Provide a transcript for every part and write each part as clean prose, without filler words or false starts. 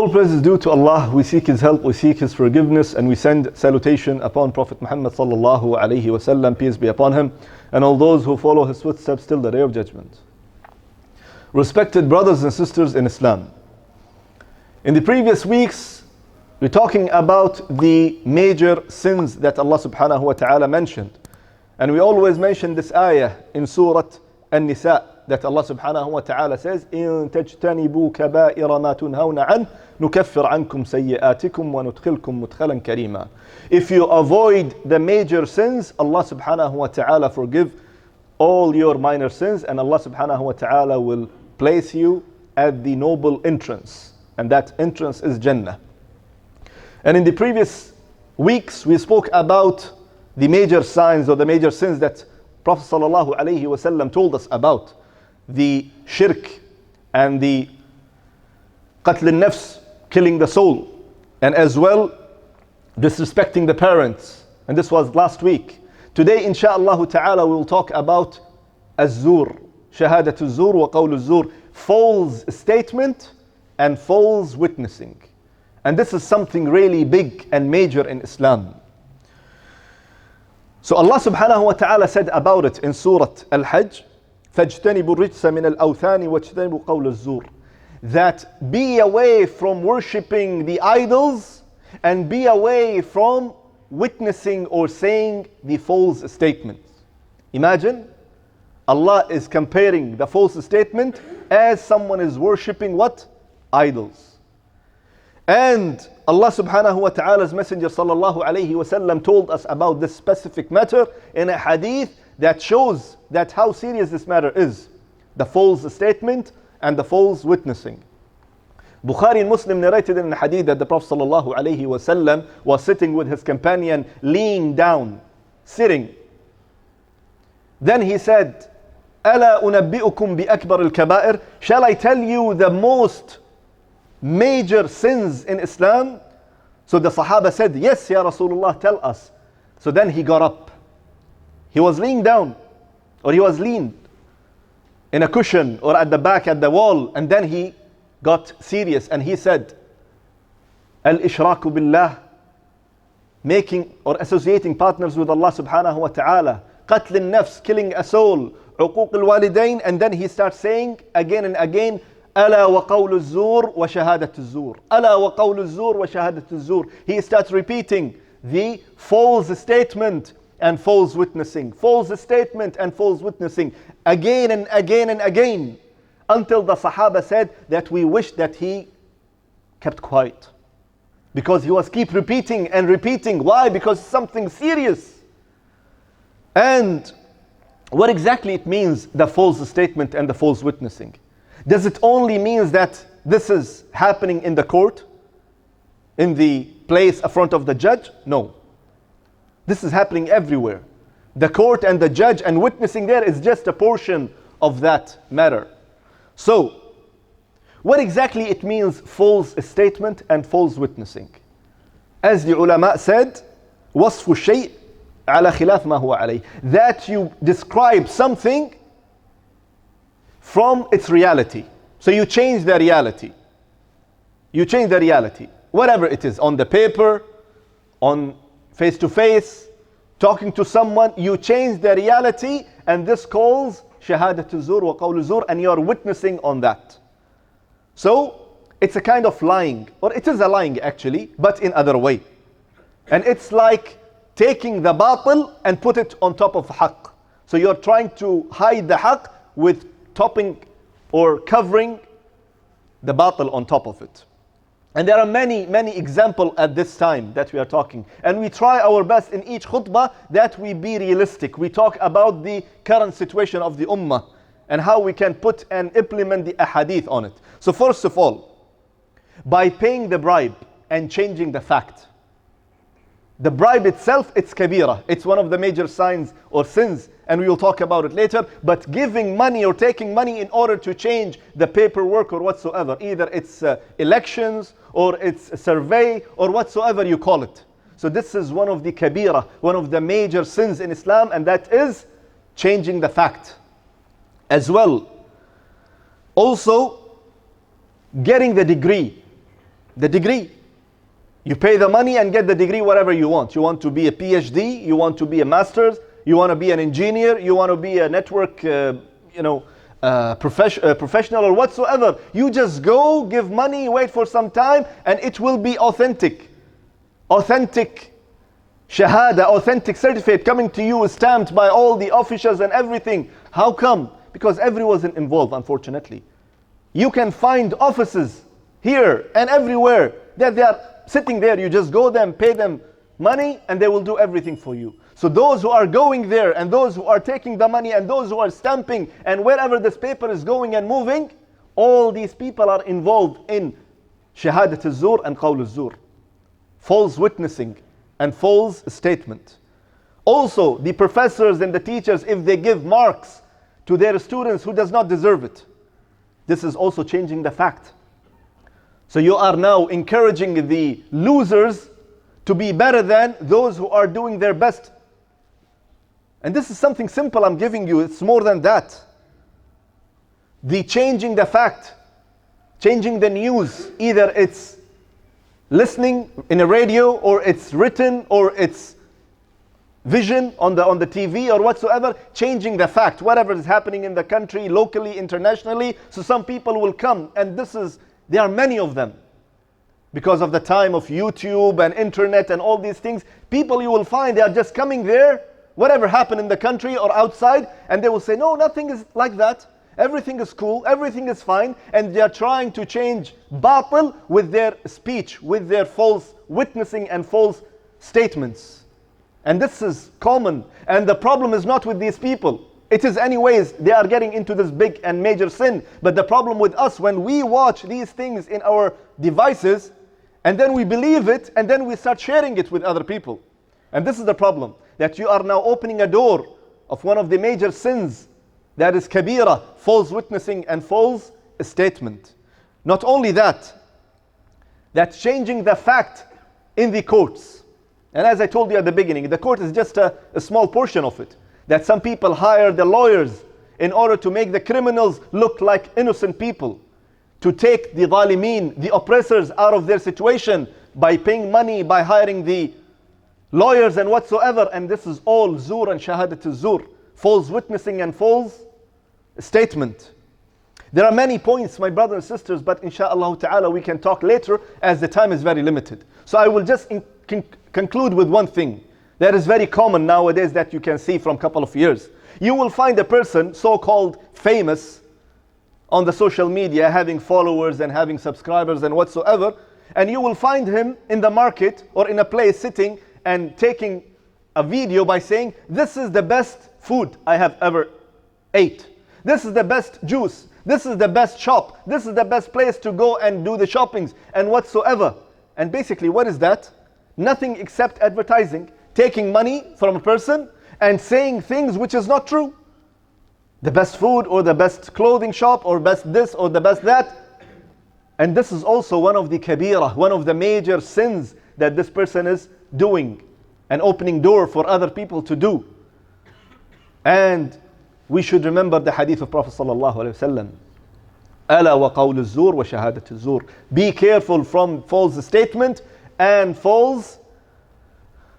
All praise is due to Allah. We seek His help, we seek His forgiveness, and we send salutation upon Prophet Muhammad sallallahu alaihi wasallam, peace be upon him, and all those who follow his footsteps till the day of judgment. Respected brothers and sisters in Islam, in the previous weeks, we're talking about the major sins that Allah subhanahu wa ta'ala mentioned. And we always mention this ayah in Surah An-Nisa that Allah subhanahu wa ta'ala says, إِن تَجْتَنِبُوا كَبَائِرَ مَا تُنْهَوْنَ عَنْهُ نُكَفِّرْ عَنْكُمْ سَيِّئَاتِكُمْ وَنُدْخِلْكُمْ مُدْخَلًا كَرِيمًا. If you avoid the major sins, Allah subhanahu wa ta'ala forgive all your minor sins, and Allah subhanahu wa ta'ala will place you at the noble entrance, and that entrance is Jannah. And in the previous weeks, we spoke about the major signs or the major sins that Prophet sallallahu alaihi wasallam told us about. The shirk and the qatl al-nafs, killing the soul, and as well disrespecting the parents. And this was last week. Today, insha'Allah ta'ala, we will talk about az-zur, shahadat az-zur wa qawl az-zur, false statement and false witnessing. And this is something really big and major in Islam. So Allah subhanahu wa ta'ala said about it in Surah Al-Hajj, فَاجْتَنِبُوا الرِّجْسَ مِنَ الْأَوْثَانِ وَاجْتَنِبُوا قَوْلَ الزُّورِ, that be away from worshipping the idols and be away from witnessing or saying the false statements. Imagine, Allah is comparing the false statement as someone is worshipping what? Idols. And Allah subhanahu wa ta'ala's messenger sallallahu alayhi wa sallam told us about this specific matter in a hadith that shows that how serious this matter is. The false statement and the false witnessing. Bukhari and Muslim narrated in a hadith that the Prophet sallallahu alayhi wa sallam was sitting with his companion, leaning down, sitting. Then he said, أَلَا أُنَبِّئُكُمْ بِأَكْبَرِ الْكَبَائِرِ, shall I tell you the most major sins in Islam? So the Sahaba said, yes, Ya Rasulullah, tell us. So then he got up. He was laying down, or he was leaned in a cushion or at the back at the wall, and then he got serious and he said, Al-Ishraku Billah, making or associating partners with Allah subhanahu wa ta'ala, Qatl al-Nafs, killing a soul, Uquq al-Walidain, and then he starts saying again and again, ألا وقول الزور وشهادة الزور. ألا وقول الزور وشهادة الزور. He starts repeating the false statement and false witnessing. False statement and false witnessing. Again and again and again. Until the Sahaba said that we wish that he kept quiet. Because he was keep repeating and repeating. Why? Because something serious. And what exactly it means, the false statement and the false witnessing? Does it only mean that this is happening in the court, in the place in front of the judge? No. This is happening everywhere. The court and the judge and witnessing there is just a portion of that matter. So, what exactly it means, false statement and false witnessing? As the ulama said, وصف الشيء على خلاف ما هو عليه. That you describe something from its reality. So you change the reality. You change the reality. Whatever it is, on the paper, on face to face, talking to someone, you change the reality, and this calls shahadat zur wa qawl zur, and you are witnessing on that. So it's a kind of lying, or it is a lying actually, but in other way. And it's like taking the batil and put it on top of haqq. So you're trying to hide the haqq with topping or covering the batil on top of it. And there are many examples at this time that we are talking. And we try our best in each khutbah that we be realistic. We talk about the current situation of the ummah and how we can put and implement the ahadith on it. So first of all, by paying the bribe and changing the fact. The bribe itself, it's kabira. It's one of the major signs or sins, and we will talk about it later. But giving money or taking money in order to change the paperwork or whatsoever, either it's elections or it's a survey or whatsoever you call it. So this is one of the kabira, one of the major sins in Islam, and that is changing the fact. As well, also getting the degree The degree. You pay the money and get the degree whatever you want. You want to be a PhD, you want to be a master's, you want to be an engineer, you want to be a network professional or whatsoever. You just go, give money, wait for some time, and it will be authentic. Authentic shahada, authentic certificate coming to you, stamped by all the officials and everything. How come? Because everyone was involved, unfortunately. You can find offices here and everywhere that they are sitting there. You just go them, pay them money, and they will do everything for you. So those who are going there, and those who are taking the money, and those who are stamping, and wherever this paper is going and moving, all these people are involved in shahadat al-zur and qawl al-zur, false witnessing and false statement. Also, the professors and the teachers, if they give marks to their students who does not deserve it, this is also changing the fact. So you are now encouraging the losers to be better than those who are doing their best. And this is something simple I'm giving you. It's more than that. The changing the fact, changing the news, either it's listening in a radio, or it's written, or it's vision on the TV or whatsoever, changing the fact, whatever is happening in the country, locally, internationally. So some people will come, and there are many of them. Because of the time of YouTube and internet and all these things, people you will find, they are just coming there, whatever happened in the country or outside, and they will say, no, nothing is like that. Everything is cool, everything is fine, and they are trying to change batil with their speech, with their false witnessing and false statements. And this is common, and the problem is not with these people. It is anyways, they are getting into this big and major sin. But the problem with us, when we watch these things in our devices, and then we believe it, and then we start sharing it with other people. And this is the problem, that you are now opening a door of one of the major sins, that is kabira, false witnessing and false statement. Not only that, that's changing the fact in the courts. And as I told you at the beginning, the court is just a small portion of it. That some people hire the lawyers in order to make the criminals look like innocent people, to take the zalimin, the oppressors, out of their situation by paying money, by hiring the lawyers and whatsoever. And this is all zur and shahadat al-zur, false witnessing and false statement. There are many points, my brothers and sisters, but inshallah ta'ala we can talk later as the time is very limited. So I will just conclude with one thing that is very common nowadays that you can see from a couple of years. You will find a person so-called famous on the social media, having followers and having subscribers and whatsoever, and you will find him in the market or in a place sitting and taking a video by saying, this is the best food I have ever ate. This is the best juice. This is the best shop. This is the best place to go and do the shoppings and whatsoever. And basically, what is that? Nothing except advertising, taking money from a person and saying things which is not true. The best food, or the best clothing shop, or best this, or the best that. And this is also one of the kabira, one of the major sins that this person is doing, and opening door for other people to do. And we should remember the hadith of Prophet sallallahu alaihi wasallam. Ala wa qawl al-zur wa shahadat al-zur. Be careful from false statement and false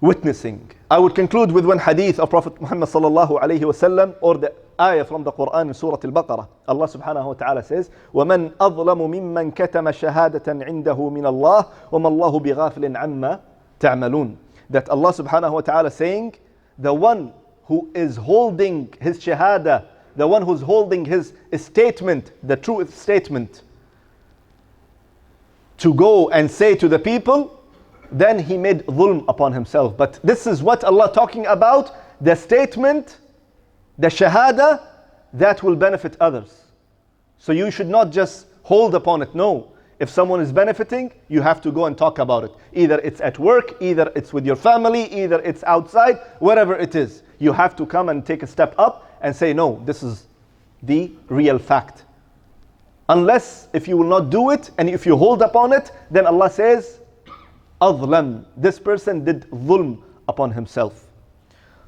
witnessing. I would conclude with one hadith of Prophet Muhammad sallallahu alaihi wasallam, or the ayah from the Quran in Surah Al-Baqarah. Allah subhanahu wa ta'ala says, وَمَنْ أَظْلَمُ مِمَّنْ كَتَمَ شَهَادَةً عِنْدَهُ مِنَ اللَّهِ وَمَا اللَّهُ بِغَافِلٍ عَمَّا تَعْمَلُونَ. That Allah subhanahu wa ta'ala saying, the one who is holding his shahada, the one who's holding his statement, the truth statement, to go and say to the people, then he made dhulm upon himself. But this is what Allah talking about, the statement, the shahada that will benefit others. So you should not just hold upon it. No. If someone is benefiting, you have to go and talk about it. Either it's at work, either it's with your family, either it's outside, whatever it is. You have to come and take a step up and say, no, this is the real fact. Unless if you will not do it, and if you hold upon it, then Allah says, أظلم. This person did dhulm upon himself.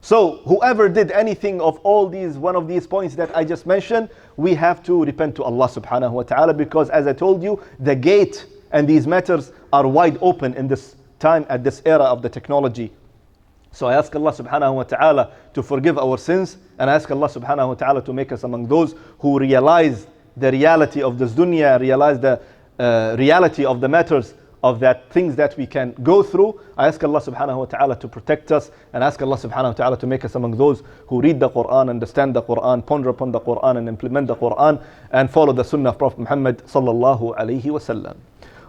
So whoever did anything of all these, one of these points that I just mentioned, we have to repent to Allah subhanahu wa ta'ala, because as I told you, the gate And these matters are wide open in this time, at this era of the technology. So I ask Allah subhanahu wa ta'ala to forgive our sins, and I ask Allah subhanahu wa ta'ala to make us among those who realize the reality of this dunya, realize the reality of the matters of that things that we can go through. I ask Allah subhanahu wa ta'ala to protect us, and ask Allah subhanahu wa ta'ala to make us among those who read the Quran, understand the Quran, ponder upon the Quran, and implement the Quran, and follow the Sunnah of Prophet Muhammad sallallahu alayhi wa sallam.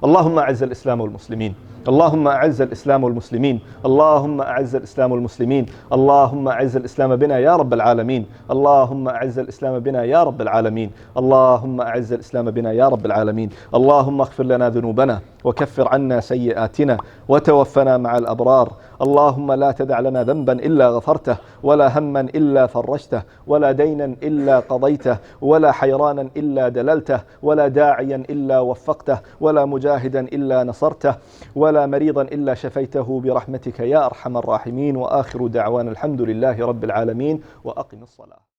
اللهم أعز الإسلام والمسلمين اللهم أعز الإسلام والمسلمين اللهم أعز الإسلام والمسلمين اللهم أعز الإسلام بنا يا رب العالمين اللهم أعز الإسلام بنا يا رب العالمين اللهم أعز الإسلام بنا يا رب العالمين اللهم اغفر لنا ذنوبنا وكفر عنا سيئاتنا وتوفنا مع الأبرار اللهم لا تدع لنا ذنبا إلا غفرته ولا هما إلا فرجته ولا دينا إلا قضيته ولا حيرانا إلا دللته ولا داعيا إلا وفقته ولا مجاهدا إلا نصرته ولا مريضا إلا شفيته برحمتك يا أرحم الراحمين. وآخر دعوانا الحمد لله رب العالمين. وأقم الصلاة.